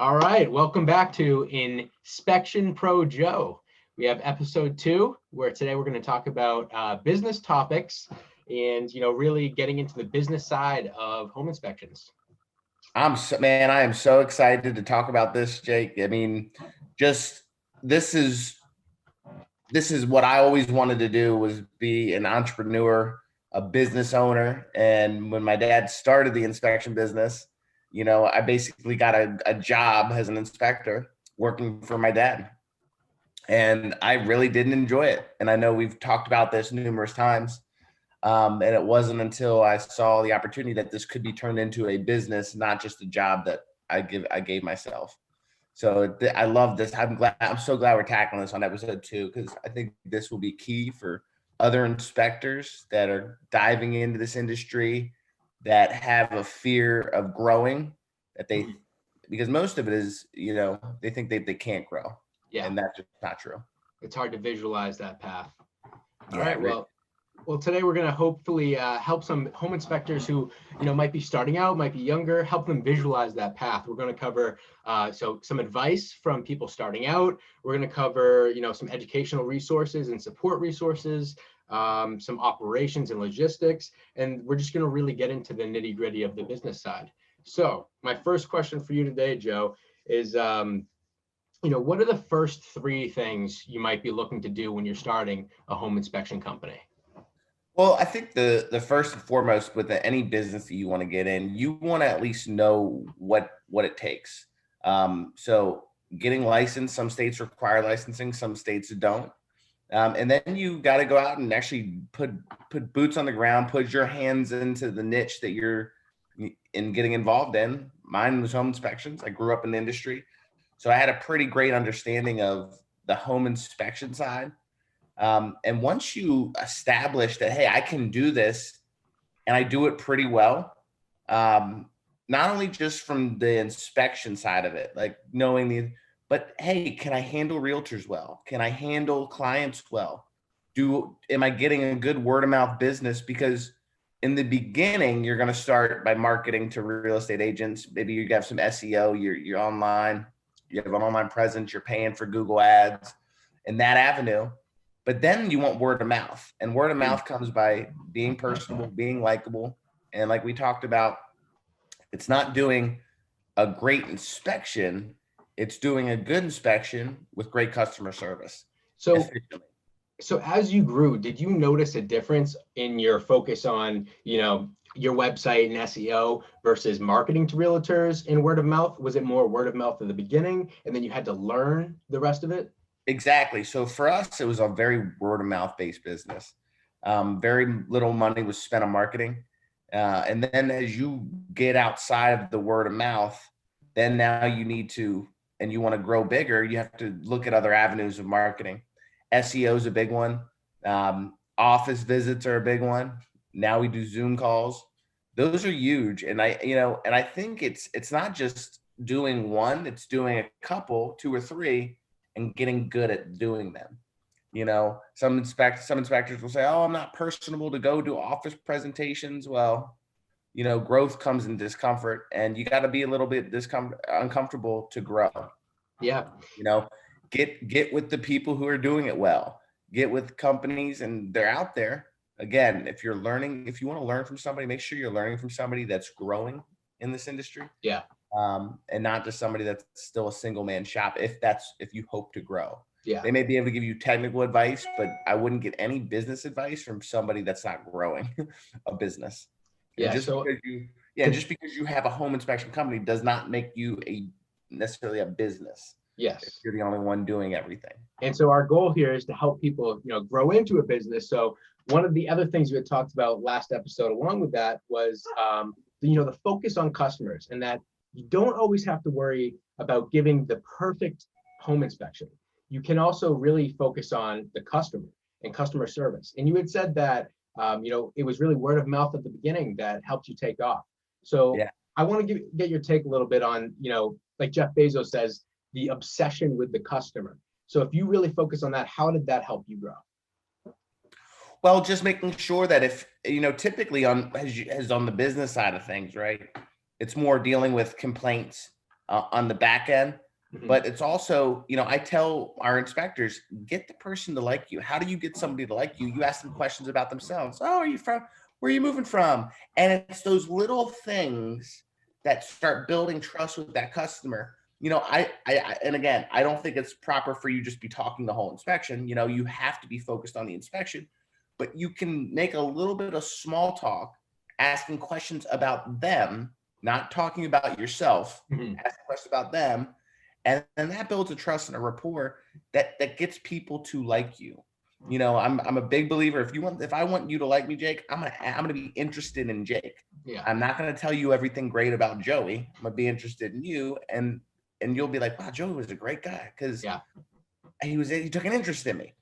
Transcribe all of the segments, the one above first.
All right, welcome back to Inspection Pro Joe. We have episode 2, where today we're going to talk about business topics and, really getting into the business side of home inspections. I am so excited to talk about this, Jake. I mean, just this is what I always wanted to do, was be an entrepreneur, a business owner. And when my dad started the inspection business, I basically got a job as an inspector working for my dad. And I really didn't enjoy it. And I know we've talked about this numerous times. And it wasn't until I saw the opportunity that this could be turned into a business, not just a job, that I gave myself. So I love this. I'm so glad we're tackling this on episode 2, because I think this will be key for other inspectors that are diving into this industry, that have a fear of growing, because most of it is, they think they can't grow. Yeah. And that's just not true. It's hard to visualize that path. All Yeah, right, well, today we're going to hopefully help some home inspectors who, might be starting out, might be younger, help them visualize that path. We're going to cover some advice from people starting out. We're going to cover, some educational resources and support resources, some operations and logistics, and we're just going to really get into the nitty gritty of the business side. So my first question for you today, Joe, is, what are the first 3 things you might be looking to do when you're starting a home inspection company? Well, I think the first and foremost with any business that you want to get in, you want to at least know what it takes. So getting licensed, some states require licensing, some states don't. And then you got to go out and actually put boots on the ground, put your hands into the niche that you're in getting involved in. Mine was home inspections. I grew up in the industry, so I had a pretty great understanding of the home inspection side. And once you establish that, hey, I can do this and I do it pretty well, not only just from the inspection side of it, like but hey, can I handle realtors well? Can I handle clients well? Am I getting a good word of mouth business? Because in the beginning, you're going to start by marketing to real estate agents. Maybe you have some SEO, you're online, you have an online presence, you're paying for Google ads in that avenue. But then you want word of mouth, and word of mouth comes by being personable, being likable. And like we talked about, it's not doing a great inspection, it's doing a good inspection with great customer service. So as you grew, did you notice a difference in your focus on, your website and SEO versus marketing to realtors and word of mouth? Was it more word of mouth at the beginning and then you had to learn the rest of it? Exactly. So for us, it was a very word of mouth based business. Very little money was spent on marketing. And then as you get outside of the word of mouth, then now you need to, and you want to grow bigger, you have to look at other avenues of marketing. SEO is a big one. Office visits are a big one. Now we do Zoom calls. Those are huge. And I think it's not just doing one, it's doing a couple, 2 or 3, and getting good at doing them. Some inspectors will say, oh, I'm not personable to go do office presentations. Well, growth comes in discomfort, and you got to be a little bit uncomfortable to grow. Yeah. Get with the people who are doing it well. Get with companies, and they're out there. Again, if you want to learn from somebody, make sure you're learning from somebody that's growing in this industry. Yeah. And not just somebody that's still a single man shop. If you hope to grow, yeah, they may be able to give you technical advice, but I wouldn't get any business advice from somebody that's not growing a business. Yeah. Just because you have a home inspection company does not make you necessarily a business. Yes. If you're the only one doing everything. And so our goal here is to help people, grow into a business. So one of the other things we had talked about last episode, along with that, was, the focus on customers, and that you don't always have to worry about giving the perfect home inspection. You can also really focus on the customer and customer service. And you had said that, it was really word of mouth at the beginning that helped you take off. So yeah. I want to get your take a little bit on, like Jeff Bezos says, the obsession with the customer. So if you really focus on that, how did that help you grow? Well, just making sure that if, typically on the business side of things, right, it's more dealing with complaints, on the back end. Mhm. But it's also, I tell our inspectors, get the person to like you. How do you get somebody to like you? You ask them questions about themselves. Oh, are you from, where are you moving from? And it's those little things that start building trust with that customer. And again, I don't think it's proper for you just be talking the whole inspection. You have to be focused on the inspection, but you can make a little bit of small talk, asking questions about them, not talking about yourself, Mhm. asking questions about them. And then that builds a trust and a rapport that gets people to like you. I'm a big believer. If I want you to like me, Jake, I'm gonna be interested in Jake. Yeah. I'm not gonna tell you everything great about Joey. I'm gonna be interested in you, and you'll be like, wow, Joey was a great guy because Yeah. he took an interest in me.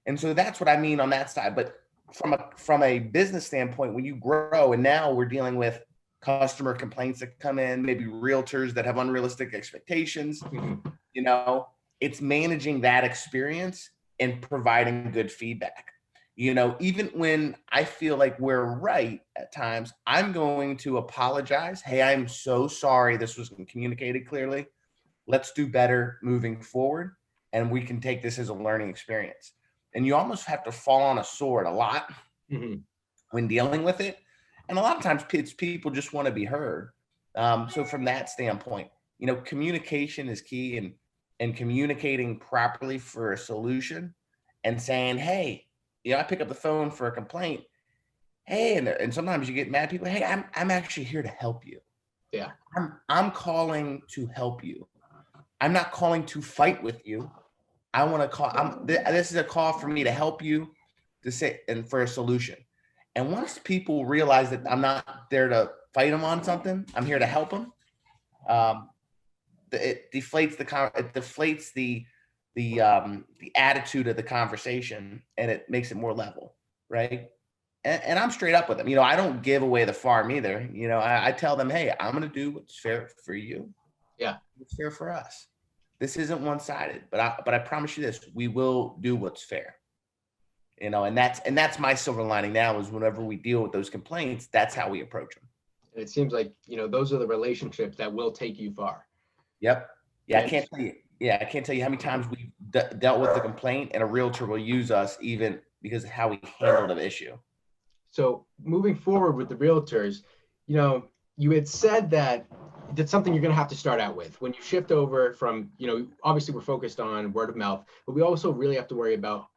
And so that's what I mean on that side. But from a business standpoint, when you grow, and now we're dealing with customer complaints that come in, maybe realtors that have unrealistic expectations, Mhm. it's managing that experience and providing good feedback. Even when I feel like we're right at times, I'm going to apologize. Hey, I'm so sorry this wasn't communicated clearly. Let's do better moving forward. And we can take this as a learning experience. And you almost have to fall on a sword a lot Mhm. when dealing with it. And a lot of times people just want to be heard. So from that standpoint, communication is key, and communicating properly for a solution and saying, hey, I pick up the phone for a complaint. Hey, and sometimes you get mad people. Hey, I'm actually here to help you. Yeah. I'm calling to help you. I'm not calling to fight with you. I want to call. This is a call for me to help you to say and for a solution. And once people realize that I'm not there to fight them on something, I'm here to help them. Um, it deflates the attitude of the conversation, and it makes it more level, right? And I'm straight up with them. I don't give away the farm either. I tell them, hey, I'm going to do what's fair for you. Yeah. What's fair for us. This isn't one-sided, but I promise you this: we will do what's fair. And that's my silver lining now is whenever we deal with those complaints, that's how we approach them. And it seems like, those are the relationships that will take you far. Yep. Yeah, I And can't tell you. Yeah, I can't tell you how many times we've dealt with the complaint, and a realtor will use us even because of how we handled an issue. so moving forward with the realtors, you had said that that's something you're going to have to start out with when you shift over from, obviously we're focused on word of mouth, but we also really have to worry about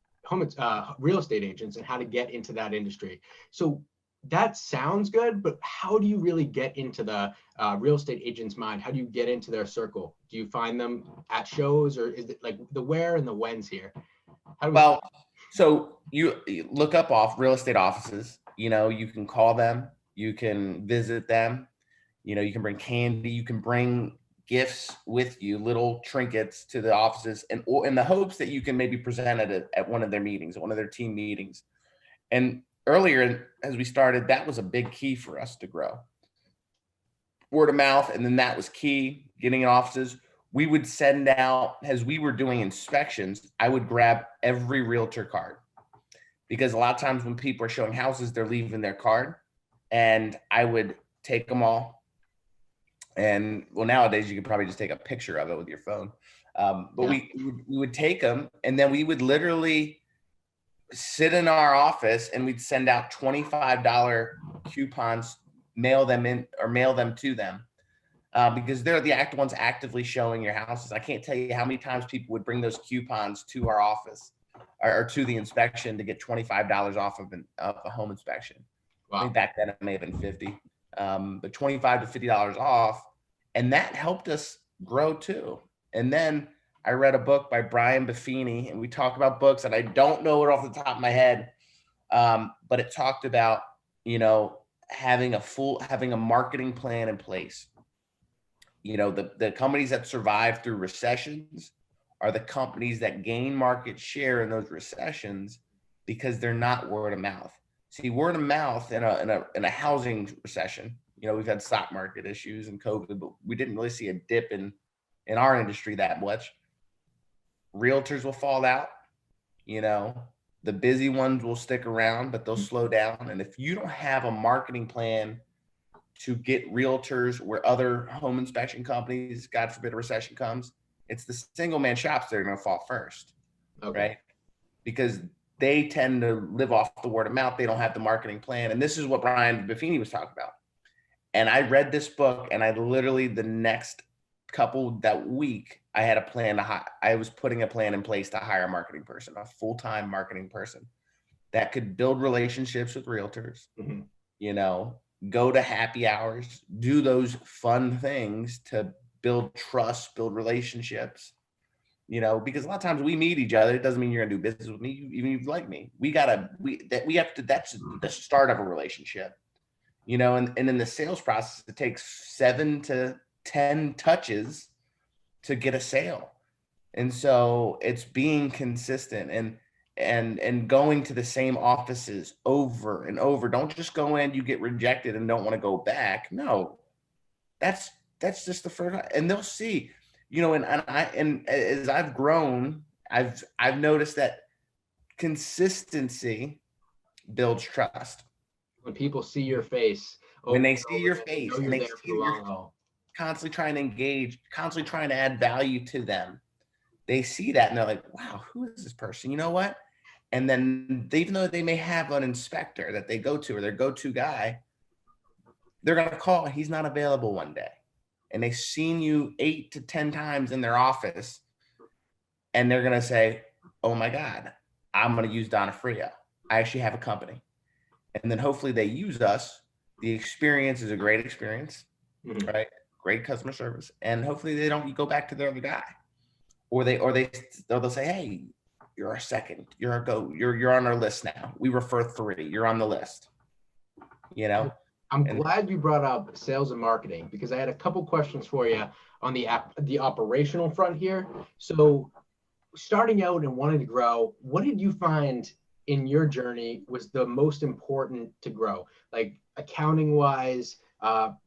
real estate agents and how to get into that industry. So that sounds good, but how do you really get into the real estate agent's mind? How do you get into their circle? Do you find them at shows, or is it like the where and the whens here? How do we? Well, so you look up off real estate offices. You can call them, you can visit them. You can bring candy, you can bring gifts with you, little trinkets to the offices, and in the hopes that you can maybe present it at one of their meetings, at one of their team meetings. And earlier, as we started, that was a big key for us to grow. Word of mouth, and then that was key, getting in offices. We would send out, as we were doing inspections, I would grab every realtor card, because a lot of times when people are showing houses, they're leaving their card, and I would take them all. And well, nowadays you could probably just take a picture of it with your phone. But Yeah. we would take them, and then we would literally sit in our office, and we'd send out $25 coupons, mail them to them, because they're the ones actively showing your houses. I can't tell you how many times people would bring those coupons to our office or to the inspection to get $25 off of a home inspection. I think Wow. back then it may have been 50, but $25 to $50 off. And that helped us grow too. And then I read a book by Brian Buffini, and we talk about books, and I don't know it off the top of my head. But it talked about, having a marketing plan in place. The companies that survive through recessions are the companies that gain market share in those recessions because they're not word of mouth. See, word of mouth in a housing recession, we've had stock market issues and COVID, but we didn't really see a dip in our industry that much. Realtors will fall out, the busy ones will stick around, but they'll slow down. And if you don't have a marketing plan to get realtors where other home inspection companies, God forbid a recession comes, it's the single man shops that are going to fall first, right? Because they tend to live off the word of mouth. They don't have the marketing plan. And this is what Brian Buffini was talking about. And I read this book, and I literally the next that week, I had a plan to I was putting a plan in place to hire a marketing person, a full-time marketing person that could build relationships with realtors, you know, go to happy hours, do those fun things to build trust, build relationships, you know, because a lot of times we meet each other. It doesn't mean you're gonna do business with me, even if you like me. That's the start of a relationship, you know, and in the sales process, it takes 7 to 10 touches to get a sale. And so it's being consistent and going to the same offices over and over. Don't just go in, you get rejected and don't want to go back. No, that's just the first, and they'll see, you know, and as I've grown, I've noticed that consistency builds trust. When people see your face, when they see your face and they see you're constantly trying to engage, constantly trying to add value to them, they see that and they're like, wow, who is this person? You know what? And then even though they may have an inspector that they go to or their go-to guy, they're going to call, he's not available one day. And they've seen you 8 to 10 times in their office, and they're going to say, oh my God, I'm going to use Donofrio. I actually have a company. And then hopefully they use us. The experience is a great experience, right? Great customer service. And hopefully they don't go back to their other guy, or they'll say, hey, you're our second, you're on our list now. We refer 3, you're on the list, you know? I'm glad you brought up sales and marketing, because I had a couple questions for you on the operational front here. So starting out and wanting to grow, what did you find in your journey was the most important to grow? Like accounting wise,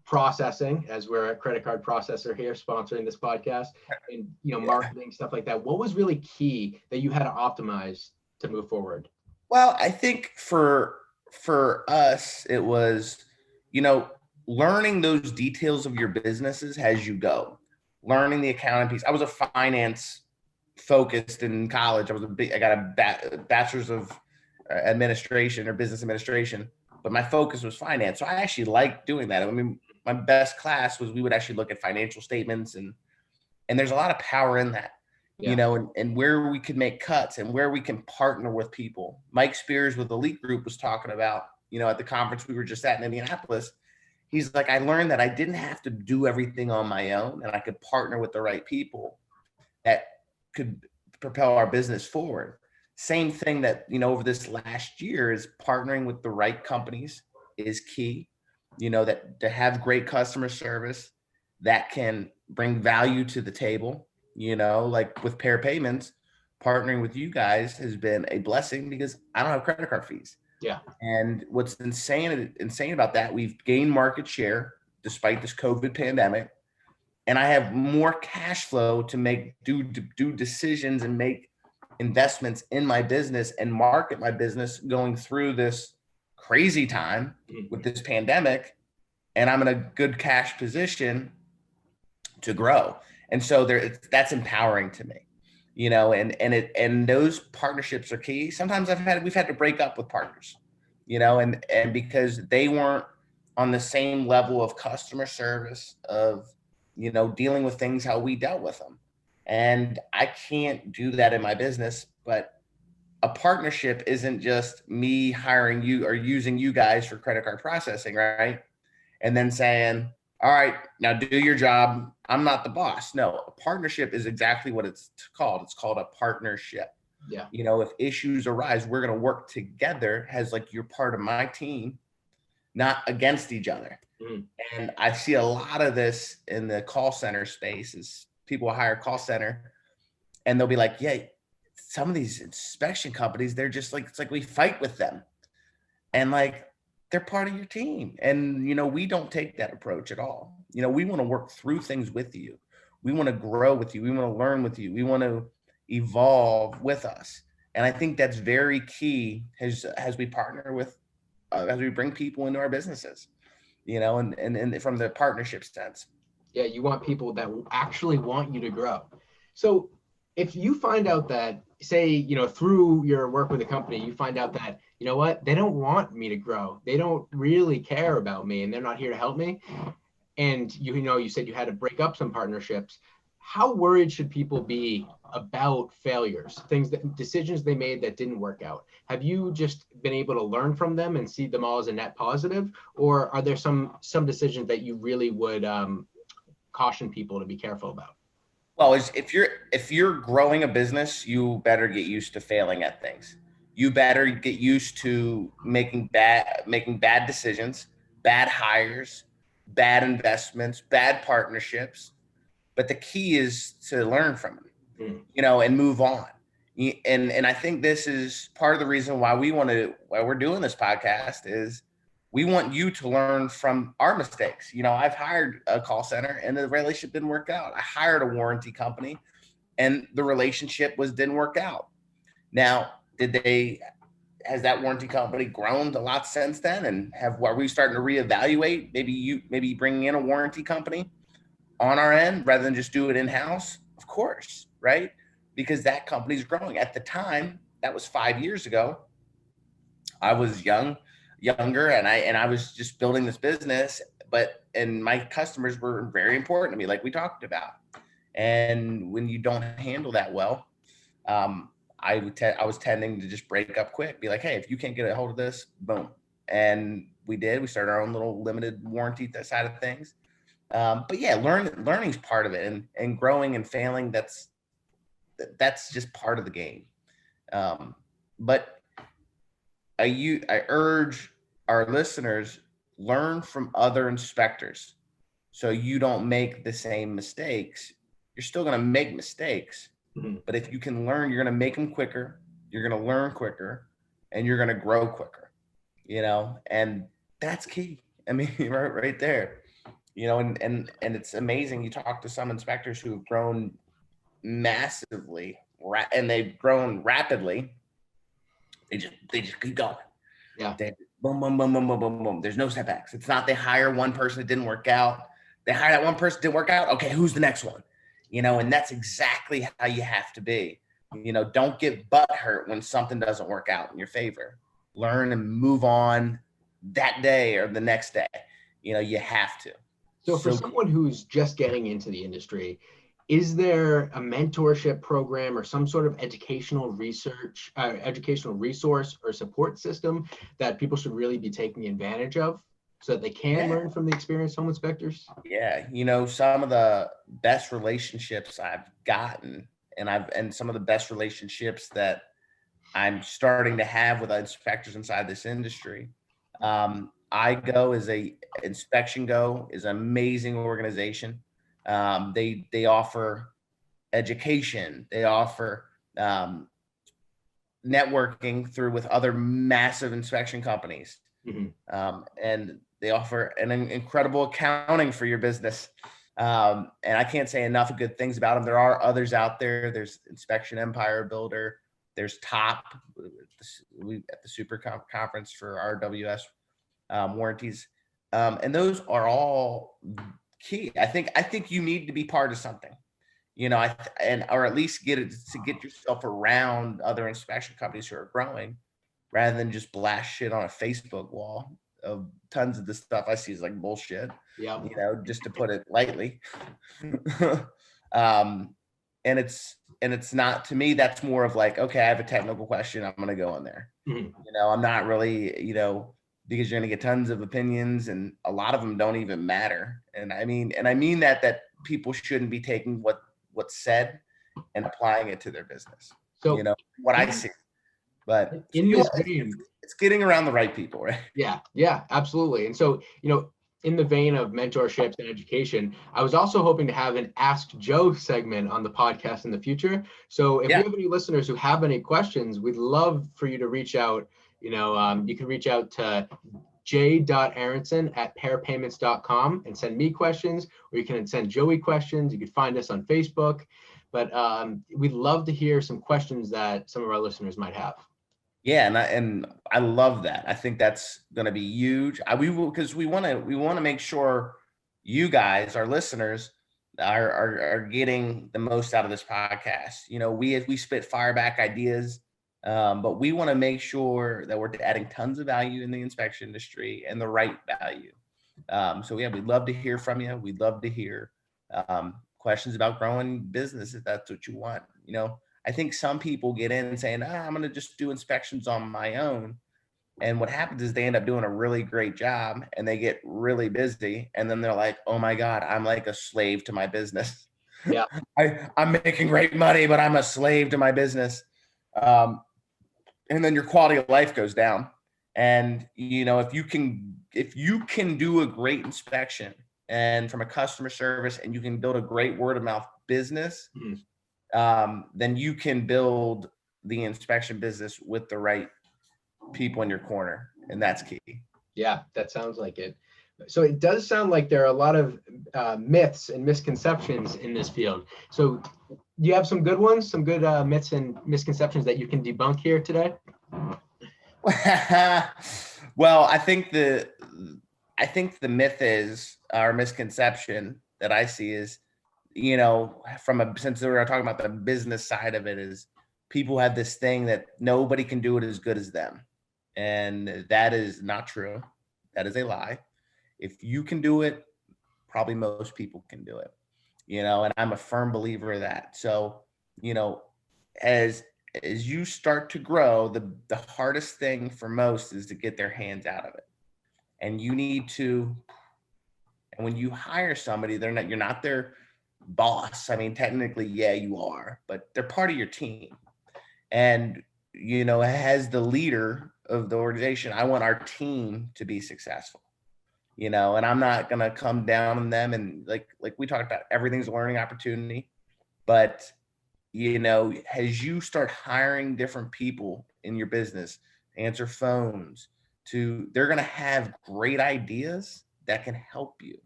processing, as we're a credit card processor here sponsoring this podcast, and marketing, stuff like that. What was really key that you had to optimize to move forward? Well, I think for us, it was, learning those details of your businesses as you go, learning the accounting piece. I was a finance focused in college. I got a bachelor's of administration or business administration, but my focus was finance. So I actually liked doing that. I mean, my best class was, we would actually look at financial statements, and there's a lot of power in that, and where we could make cuts and where we can partner with people. Mike Spears with Elite Group was talking about, at the conference we were just at in Indianapolis. He's like, I learned that I didn't have to do everything on my own, and I could partner with the right people that could propel our business forward. Same thing that, over this last year, is partnering with the right companies is key, that to have great customer service that can bring value to the table, like with Pair Payments, partnering with you guys has been a blessing because I don't have credit card fees. Yeah. And what's insane about that, we've gained market share despite this COVID pandemic. And I have more cash flow to do decisions and make investments in my business and market my business going through this crazy time with this pandemic. And I'm in a good cash position to grow. And so that's empowering to me, and those partnerships are key. Sometimes we've had to break up with partners, and because they weren't on the same level of customer service, of, dealing with things how we dealt with them. And I can't do that in my business. But a partnership isn't just me hiring you or using you guys for credit card processing, right? And then saying, all right, now do your job. I'm not the boss. No, a partnership is exactly what it's called. It's called a partnership. Yeah. If issues arise, we're going to work together as like you're part of my team, not against each other. And I see a lot of this in the call center space. Is people will hire a call center and they'll be like, yeah, some of these inspection companies, they're just like, it's like we fight with them. And like, they're part of your team. And, we don't take that approach at all. We want to work through things with you. We want to grow with you. We want to learn with you. We want to evolve with us. And I think that's very key as we partner with, as we bring people into our businesses. and from the partnership sense. Yeah, you want people that actually want you to grow. So if you find out that, say, through your work with a company, you find out that, what, they don't want me to grow. They don't really care about me and they're not here to help me. And you said you had to break up some partnerships. How worried should people be about failures, decisions they made that didn't work out? Have you just been able to learn from them and see them all as a net positive? Or are there some decisions that you really would caution people to be careful about? Well, if you're growing a business, you better get used to failing at things. You better get used to making bad decisions, bad hires, bad investments, bad partnerships. But the key is to learn from them, and move on. And I think this is part of the reason why we're doing this podcast is we want you to learn from our mistakes. I've hired a call center and the relationship didn't work out. I hired a warranty company and the relationship didn't work out. Now, has that warranty company grown a lot since then? And are we starting to reevaluate maybe bringing in a warranty company on our end rather than just do it in-house? Of course, right? Because that company's growing. At the time, that was 5 years ago, I was younger, and I was just building this business, and my customers were very important to me, like we talked about. And when you don't handle that well, I was tending to just break up quick, be like, hey, if you can't get a hold of this, boom. And we started our own little limited warranty side of things. But yeah, learning's part of it, and growing and failing, that's just part of the game. But I urge our listeners, learn from other inspectors so you don't make the same mistakes. You're still going to make mistakes, but if you can learn, you're going to make them quicker, you're going to learn quicker, and you're going to grow quicker, and that's key. I mean, right there, and it's amazing. You talk to some inspectors who have grown massively, and they've grown rapidly. They just keep going. Yeah. Boom, boom, boom, boom, boom, boom, boom. There's no setbacks. It's not they hire one person that didn't work out. They hire that one person didn't work out. Okay, who's the next one? And that's exactly how you have to be. Don't get butt hurt when something doesn't work out in your favor. Learn and move on that day or the next day. You have to. So for someone who's just getting into the industry, is there a mentorship program or some sort of educational resource or support system that people should really be taking advantage of so that they can learn from the experienced home inspectors? Yeah. Some of the best relationships I've gotten and some of the best relationships that I'm starting to have with inspectors inside this industry. Inspection Go is an amazing organization. They offer education. They offer networking with other massive inspection companies. And they offer an incredible accounting for your business. And I can't say enough good things about them. There are others out there. There's Inspection Empire Builder. There's Top at the Super Conference for RWS warranties. And those are all key. I think you need to be part of something, or at least get yourself around other inspection companies who are growing, rather than just blast shit on a Facebook wall of tons of the stuff I see is like bullshit. Yeah. Just to put it lightly. And it's not, to me, that's more of like, okay, I have a technical question, I'm gonna go in there. I'm not really, because you're going to get tons of opinions and a lot of them don't even matter. And I mean that people shouldn't be taking what's said and applying it to their business. So what I see, but it's getting around the right people, right? Yeah, absolutely. And so, in the vein of mentorships and education, I was also hoping to have an Ask Joe segment on the podcast in the future. So if you have any listeners who have any questions, we'd love for you to reach out. You can reach out to j.aronson@pairpayments.com and send me questions, or you can send Joey questions. You can find us on Facebook, but we'd love to hear some questions that some of our listeners might have. Yeah, and I love that. I think that's going to be huge. Because we want to make sure you guys, our listeners, are getting the most out of this podcast. We spit fire back ideas, but we want to make sure that we're adding tons of value in the inspection industry and the right value. So yeah, we'd love to hear from you. We'd love to hear questions about growing business if that's what you want. I think some people get in saying, I'm going to just do inspections on my own. And what happens is they end up doing a really great job and they get really busy. And then they're like, oh my God, I'm like a slave to my business. Yeah. I'm making great money, but I'm a slave to my business. And then your quality of life goes down. And, if you can do a great inspection and from a customer service and you can build a great word of mouth business, then you can build the inspection business with the right people in your corner. And that's key. Yeah, that sounds like it. So it does sound like there are a lot of myths and misconceptions in this field. So you have some good ones, some good myths and misconceptions that you can debunk here today? Well, I think the myth is, or misconception that I see is, since we're talking about the business side of it, is people have this thing that nobody can do it as good as them. And that is not true. That is a lie. If you can do it, probably most people can do it, and I'm a firm believer of that. So, as you start to grow, the hardest thing for most is to get their hands out of it. And when you hire somebody, you're not their boss. I mean, technically, yeah, you are, but they're part of your team. And, as the leader of the organization, I want our team to be successful, and I'm not going to come down on them. And like we talked about, everything's a learning opportunity, but as you start hiring different people in your business, answer phones they're going to have great ideas that can help you.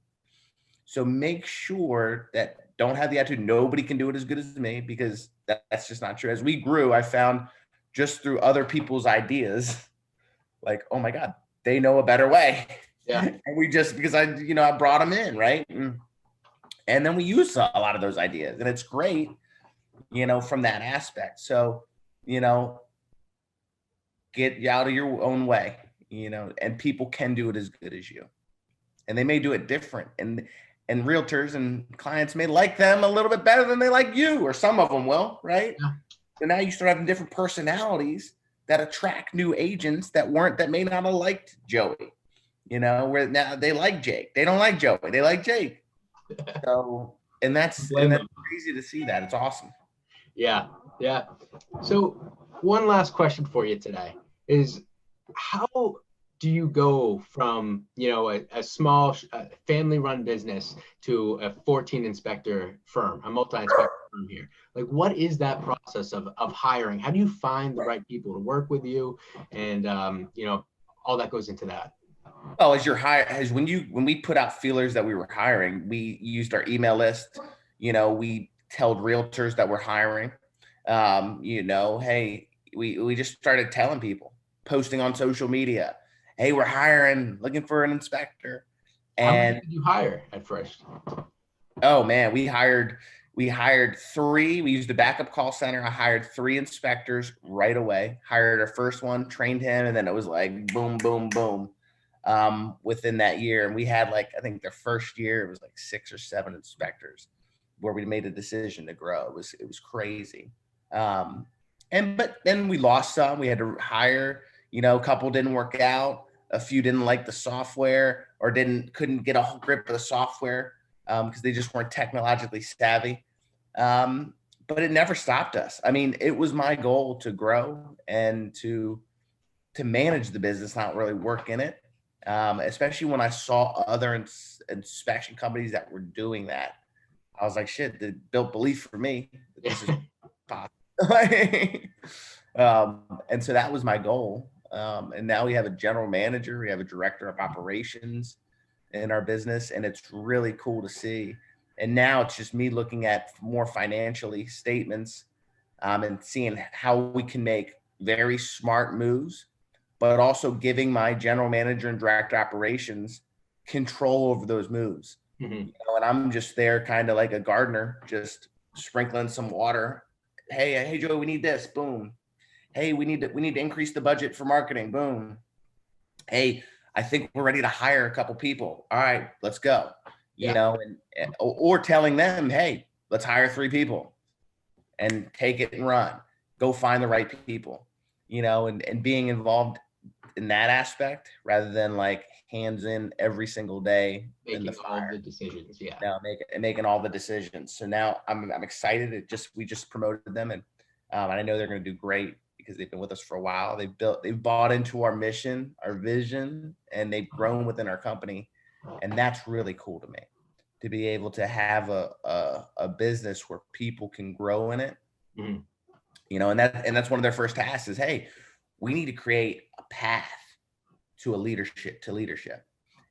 So make sure that don't have the attitude, nobody can do it as good as me, because that's just not true. As we grew, I found just through other people's ideas, like, oh my God, they know a better way. Yeah. And because I brought them in, right? And then we use a lot of those ideas, and it's great, from that aspect. So, get out of your own way, and people can do it as good as you, and they may do it different. And realtors and clients may like them a little bit better than they like you, or some of them will, right? Yeah. So now you start having different personalities that attract new agents that may not have liked Joey, where now they like Jake. They don't like Joey. They like Jake. So, and that's crazy to see that. It's awesome. Yeah. Yeah. So one last question for you today is, how do you go from, a small family-run business to a 14 inspector firm, a multi-inspector firm here? Like, what is that process of hiring? How do you find the right people to work with you? And, all that goes into that. Well, when we put out feelers that we were hiring, we used our email list. We told realtors that we're hiring. Hey, we just started telling people, posting on social media, hey, we're hiring, looking for an inspector. And how many did you hire at first? Oh man, we hired 3. We used the backup call center. I hired 3 inspectors right away. Hired our first one, trained him, and then it was like boom, boom, boom. Within that year, and we had I think their first year, it was like 6 or 7 inspectors, where we made a decision to grow. It was crazy. But then we lost some. We had to hire. A couple didn't work out. A few didn't like the software or couldn't get a grip of the software because they just weren't technologically savvy. But it never stopped us. I mean, it was my goal to grow and to manage the business, not really work in it. Especially when I saw other inspection companies that were doing that. I was like, shit, it built belief for me that this is possible. And so that was my goal. And now we have a general manager, we have a director of operations in our business, and it's really cool to see. And now it's just me looking at more financially statements and seeing how we can make very smart moves, but also giving my general manager and director operations control over those moves. Mhm. You know, and I'm just there kind of like a gardener, just sprinkling some water. Hey, Joe, we need this. Boom. Hey, we need to increase the budget for marketing. Boom. Hey, I think we're ready to hire a couple people. All right, let's go. You Yeah. know, or telling them, hey, let's hire 3 people and take it and run. Go find the right people, you know, and being involved in that aspect rather than like hands in every single day in the Making all fire. the decisions. Yeah. Now making all the decisions. So now I'm excited. We just promoted them, and I know they're going to do great because they've been with us for a while. They've bought into our mission, our vision, and they've grown within our company, and that's really cool to me, to be able to have a business where people can grow in it. Mhm. You know, and that's one of their first tasks is, hey, we need to create a path to leadership.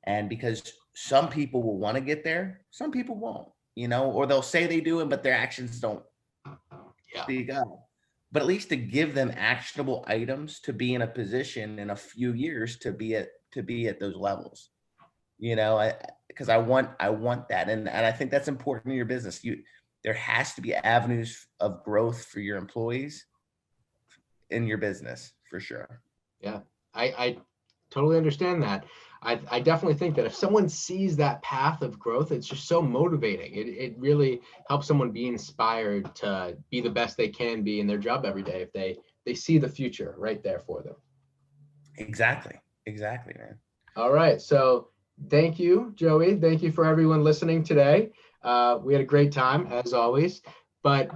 And because some people will want to get there, some people won't, you know, or they'll say they do it, but their actions don't speak up. But at least to give them actionable items to be in a position in a few years to be at those levels, you know, because I want that. And I think that's important in your business. There has to be avenues of growth for your employees in your business for sure. Yeah, I totally understand that. I definitely think that if someone sees that path of growth, it's just so motivating. It really helps someone be inspired to be the best they can be in their job every day if they see the future right there for them. Exactly, man. All right, so thank you, Joey. Thank you for everyone listening today. We had a great time as always, but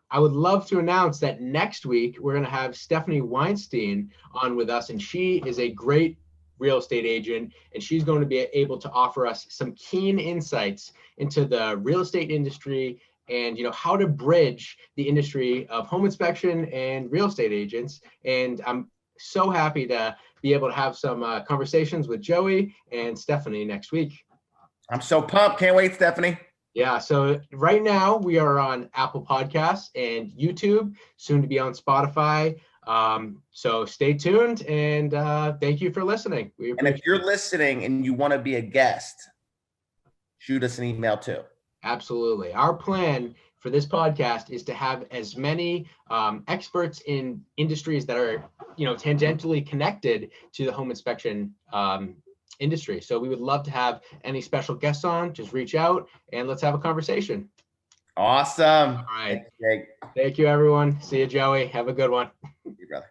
I would love to announce that next week we're going to have Stephanie Weinstein on with us, and she is a great real estate agent, and she's going to be able to offer us some keen insights into the real estate industry and, you know, how to bridge the industry of home inspection and real estate agents. And I'm so happy to be able to have some conversations with Joey and Stephanie next week. I'm so pumped. Can't wait, Stephanie. Yeah, so right now we are on Apple Podcasts and YouTube, soon to be on Spotify. So stay tuned, and thank you for listening. And if you're listening and you want to be a guest, shoot us an email too. Absolutely. Our plan for this podcast is to have as many experts in industries that are, you know, tangentially connected to the home inspection industry. So we would love to have any special guests on. Just reach out and let's have a conversation. Awesome. All right. Thanks, Jake. Thank you, everyone. See you, Joey. Have a good one. See you, brother.